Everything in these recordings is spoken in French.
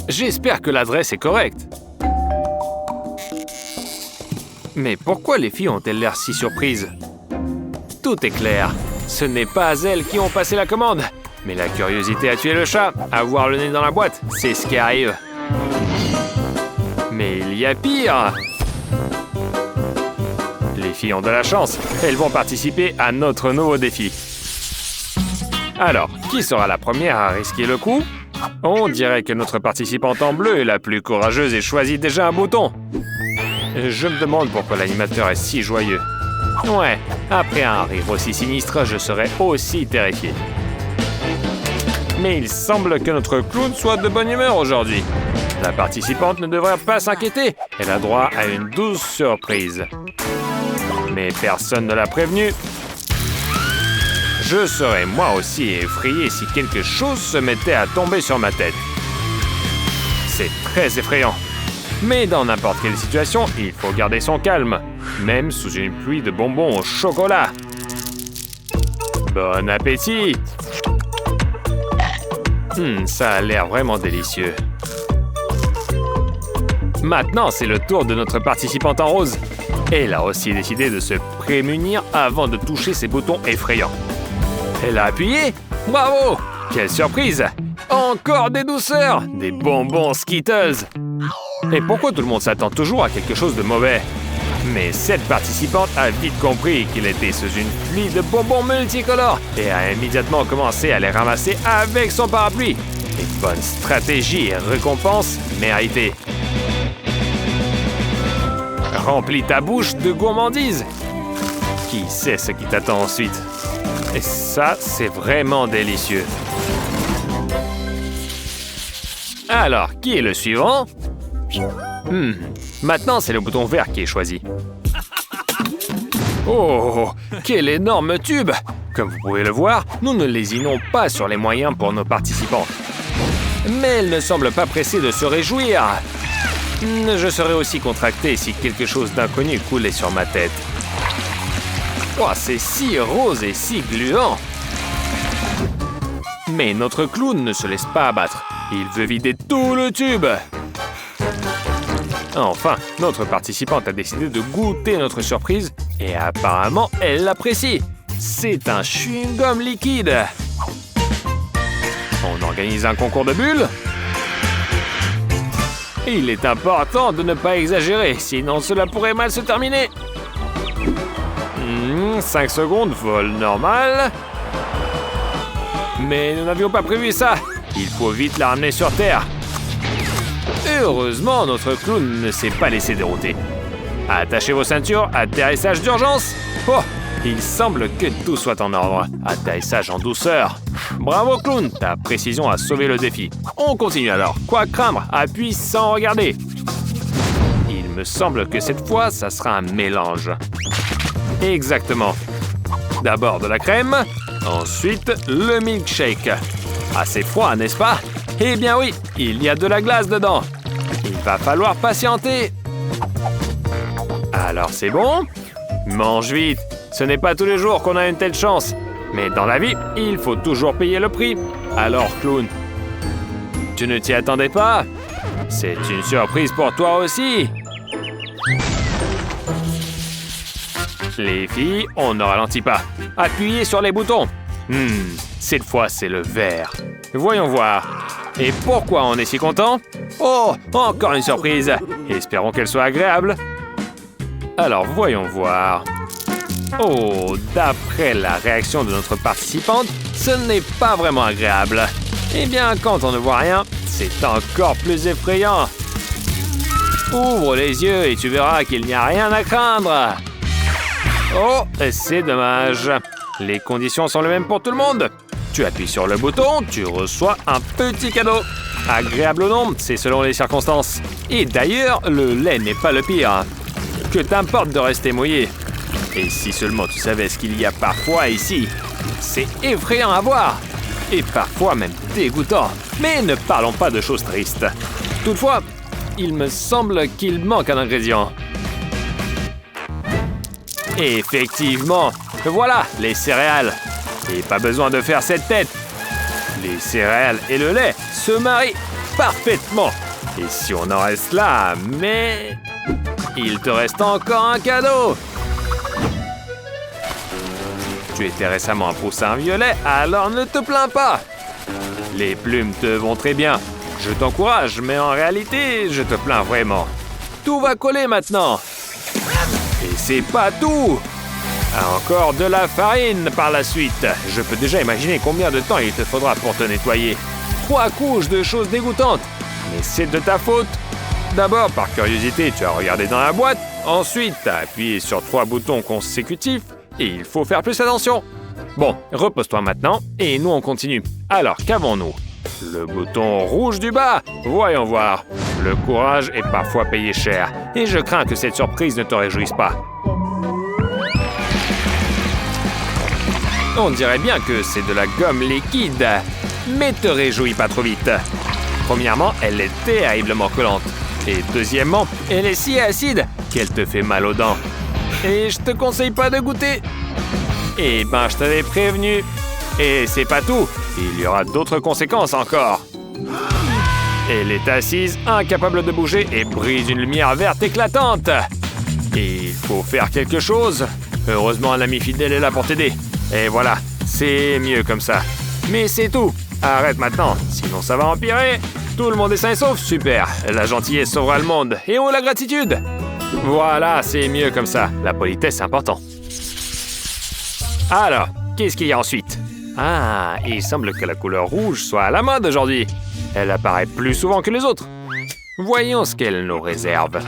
J'espère que l'adresse est correcte. Mais pourquoi les filles ont-elles l'air si surprises? Tout est clair. Ce n'est pas elles qui ont passé la commande. Mais la curiosité a tué le chat. Avoir le nez dans la boîte, c'est ce qui arrive. Mais il y a pire. Les filles ont de la chance. Elles vont participer à notre nouveau défi. Alors, qui sera la première à risquer le coup? On dirait que notre participante en bleu est la plus courageuse et choisit déjà un bouton. Je me demande pourquoi l'animateur est si joyeux. Ouais, après un rire aussi sinistre, je serais aussi terrifié. Mais il semble que notre clown soit de bonne humeur aujourd'hui. La participante ne devrait pas s'inquiéter. Elle a droit à une douce surprise. Mais personne ne l'a prévenue. Je serais moi aussi effrayé si quelque chose se mettait à tomber sur ma tête. C'est très effrayant. Mais dans n'importe quelle situation, il faut garder son calme, même sous une pluie de bonbons au chocolat. Bon appétit! Ça a l'air vraiment délicieux. Maintenant, c'est le tour de notre participante en rose. Elle a aussi décidé de se prémunir avant de toucher ces boutons effrayants. Elle a appuyé? Bravo! Quelle surprise! Encore des douceurs! Des bonbons Skittles! Et pourquoi tout le monde s'attend toujours à quelque chose de mauvais? Mais cette participante a vite compris qu'il était sous une pluie de bonbons multicolores et a immédiatement commencé à les ramasser avec son parapluie. Une bonne stratégie et récompense méritée. Remplis ta bouche de gourmandise. Qui sait ce qui t'attend ensuite? Et ça, c'est vraiment délicieux. Alors, qui est le suivant? Maintenant, c'est le bouton vert qui est choisi. Oh, quel énorme tube! Comme vous pouvez le voir, nous ne lésinons pas sur les moyens pour nos participants. Mais elle ne semble pas pressée de se réjouir. Je serais aussi contracté si quelque chose d'inconnu coulait sur ma tête. Oh, c'est si rose et si gluant! Mais notre clown ne se laisse pas abattre. Il veut vider tout le tube. Enfin, notre participante a décidé de goûter notre surprise et apparemment, elle l'apprécie. C'est un chewing-gum liquide. On organise un concours de bulles. Il est important de ne pas exagérer, sinon cela pourrait mal se terminer. 5 secondes, vol normal. Mais nous n'avions pas prévu ça. Il faut vite la ramener sur Terre. Heureusement, notre clown ne s'est pas laissé dérouter. Attachez vos ceintures, atterrissage d'urgence. Oh, il semble que tout soit en ordre. Atterrissage en douceur. Bravo clown, ta précision a sauvé le défi. On continue alors. Quoi craindre? Appuie sans regarder. Il me semble que cette fois, ça sera un mélange. Exactement. D'abord de la crème, ensuite le milkshake. Assez froid, n'est-ce pas? Eh bien oui, il y a de la glace dedans. Il va falloir patienter. Alors c'est bon? Mange vite. Ce n'est pas tous les jours qu'on a une telle chance. Mais dans la vie, il faut toujours payer le prix. Alors clown, tu ne t'y attendais pas? C'est une surprise pour toi aussi. Les filles, on ne ralentit pas. Appuyez sur les boutons. Cette fois, c'est le vert. Voyons voir. Et pourquoi on est si content? Oh, encore une surprise. Espérons qu'elle soit agréable. Alors, voyons voir. Oh, d'après la réaction de notre participante, ce n'est pas vraiment agréable. Eh bien, quand on ne voit rien, c'est encore plus effrayant. Ouvre les yeux et tu verras qu'il n'y a rien à craindre. Oh, c'est dommage. Les conditions sont les mêmes pour tout le monde. Tu appuies sur le bouton, tu reçois un petit cadeau. Agréable ou non, c'est selon les circonstances. Et d'ailleurs, le lait n'est pas le pire. Que t'importe de rester mouillé. Et si seulement tu savais ce qu'il y a parfois ici. C'est effrayant à voir. Et parfois même dégoûtant. Mais ne parlons pas de choses tristes. Toutefois, il me semble qu'il manque un ingrédient. Effectivement, voilà, les céréales. Et pas besoin de faire cette tête. Les céréales et le lait se marient. parfaitement. Et si on en reste là, mais... il te reste encore un cadeau. Tu étais récemment un poussin violet, alors ne te plains pas. Les plumes te vont très bien. Je t'encourage, mais en réalité, je te plains vraiment. Tout va coller maintenant. Et c'est pas tout. Encore de la farine par la suite. Je peux déjà imaginer combien de temps il te faudra pour te nettoyer. 3 couches de choses dégoûtantes. Mais c'est de ta faute. D'abord, par curiosité, tu as regardé dans la boîte. Ensuite, tu as appuyé sur 3 boutons consécutifs. Et il faut faire plus attention. Bon, repose-toi maintenant. Et nous, on continue. Alors, qu'avons-nous? Le bouton rouge du bas. Voyons voir. Le courage est parfois payé cher. Et je crains que cette surprise ne te réjouisse pas. On dirait bien que c'est de la gomme liquide. Mais te réjouis pas trop vite. Premièrement, elle est terriblement collante. Et deuxièmement, elle est si acide qu'elle te fait mal aux dents. Et je te conseille pas de goûter. Eh ben, je t'avais prévenu. Et c'est pas tout. Il y aura d'autres conséquences encore. Elle est assise, incapable de bouger et brise une lumière verte éclatante. Il faut faire quelque chose. Heureusement, un ami fidèle est là pour t'aider. Et voilà, c'est mieux comme ça. Mais c'est tout. Arrête maintenant, sinon ça va empirer. Tout le monde est sain et sauf, super. La gentillesse sauvera le monde. Et oh, la gratitude. Voilà, c'est mieux comme ça. La politesse, c'est important. Alors, qu'est-ce qu'il y a ensuite? Ah, il semble que la couleur rouge soit à la mode aujourd'hui. Elle apparaît plus souvent que les autres. Voyons ce qu'elle nous réserve.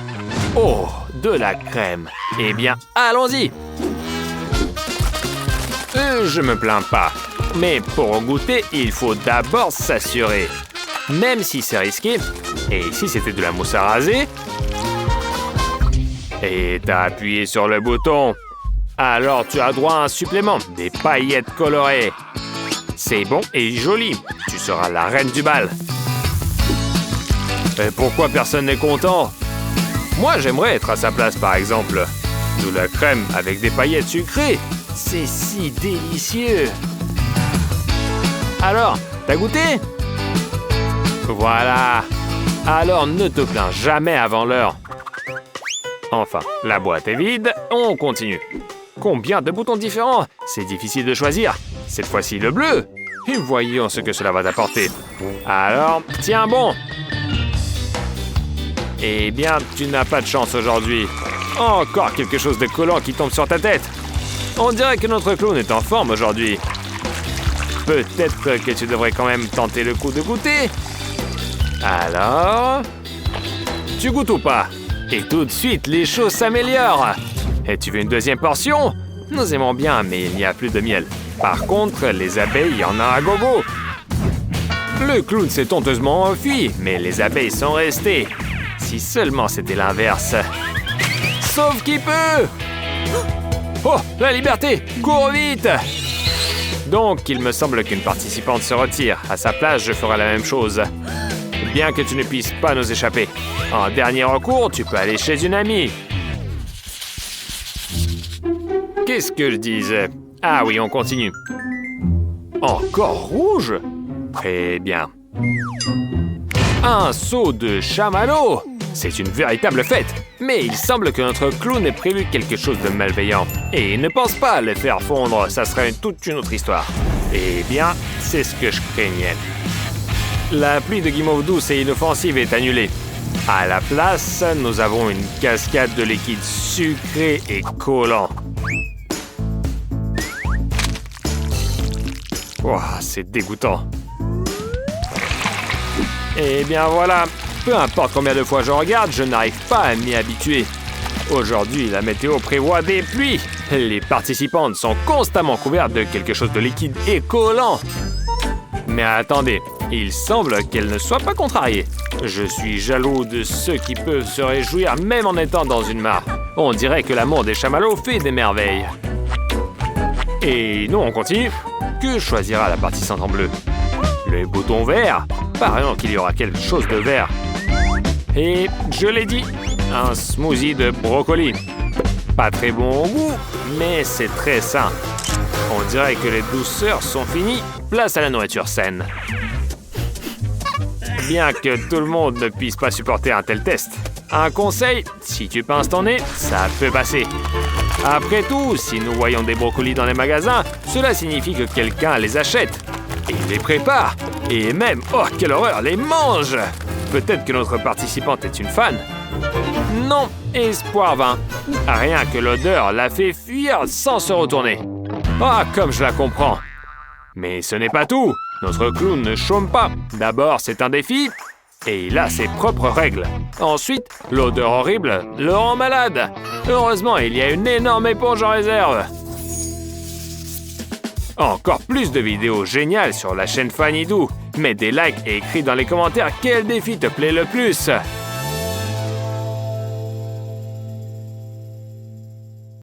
Oh, de la crème. Eh bien, allons-y. Je me plains pas. Mais pour goûter, il faut d'abord s'assurer. Même si c'est risqué. Et si c'était de la mousse à raser? Et t'as appuyé sur le bouton. Alors tu as droit à un supplément, des paillettes colorées. C'est bon et joli. Tu seras la reine du bal. Et pourquoi personne n'est content? Moi, j'aimerais être à sa place, par exemple. De la crème avec des paillettes sucrées. C'est si délicieux. Alors, t'as goûté? Voilà. Alors, ne te plains jamais avant l'heure. Enfin, la boîte est vide, on continue. Combien de boutons différents? C'est difficile de choisir. Cette fois-ci, le bleu. Et voyons ce que cela va t'apporter. Alors, tiens bon. Eh bien, tu n'as pas de chance aujourd'hui. Encore quelque chose de collant qui tombe sur ta tête. On dirait que notre clown est en forme aujourd'hui. Peut-être que tu devrais quand même tenter le coup de goûter. Alors... tu goûtes ou pas? Et tout de suite, les choses s'améliorent. Et tu veux une deuxième portion? Nous aimons bien, mais il n'y a plus de miel. Par contre, les abeilles, il y en a à gogo. Le clown s'est honteusement enfui, mais les abeilles sont restées. Si seulement c'était l'inverse. Sauve qui peut! Oh, la liberté! Cours vite! Donc, il me semble qu'une participante se retire. À sa place, je ferai la même chose. Bien que tu ne puisses pas nous échapper. En dernier recours, tu peux aller chez une amie. Qu'est-ce que je disais? Ah oui, on continue. Encore rouge? Très bien. Un seau de chamallow! C'est une véritable fête. Mais il semble que notre clown ait prévu quelque chose de malveillant. Et il ne pense pas à le faire fondre, ça serait toute une autre histoire. Eh bien, c'est ce que je craignais. La pluie de guimauve douce et inoffensive est annulée. À la place, nous avons une cascade de liquide sucré et collant. Oh, c'est dégoûtant. Eh bien voilà, peu importe combien de fois je regarde, je n'arrive pas à m'y habituer. Aujourd'hui, la météo prévoit des pluies. Les participantes sont constamment couvertes de quelque chose de liquide et collant. Mais attendez, il semble qu'elles ne soient pas contrariées. Je suis jaloux de ceux qui peuvent se réjouir même en étant dans une mare. On dirait que l'amour des chamallows fait des merveilles. Et nous, on continue. Que choisira la participante en bleu? Le bouton vert? Parions qu'il y aura quelque chose de vert. Et je l'ai dit, un smoothie de brocoli. Pas très bon au goût, mais c'est très sain. On dirait que les douceurs sont finies. Place à la nourriture saine. bien que tout le monde ne puisse pas supporter un tel test. Un conseil, si tu pinces ton nez, ça peut passer. Après tout, si nous voyons des brocolis dans les magasins, cela signifie que quelqu'un les achète. Et les prépare. Et même, oh quelle horreur, les mange. Peut-être que notre participante est une fan. Non, espoir vain. Rien que l'odeur l'a fait fuir sans se retourner. Ah, comme je la comprends. Mais ce n'est pas tout. Notre clown ne chôme pas. D'abord, c'est un défi. Et il a ses propres règles. Ensuite, l'odeur horrible le rend malade. Heureusement, il y a une énorme éponge en réserve. Encore plus de vidéos géniales sur la chaîne Fanidou. Mets des likes et écris dans les commentaires quel défi te plaît le plus.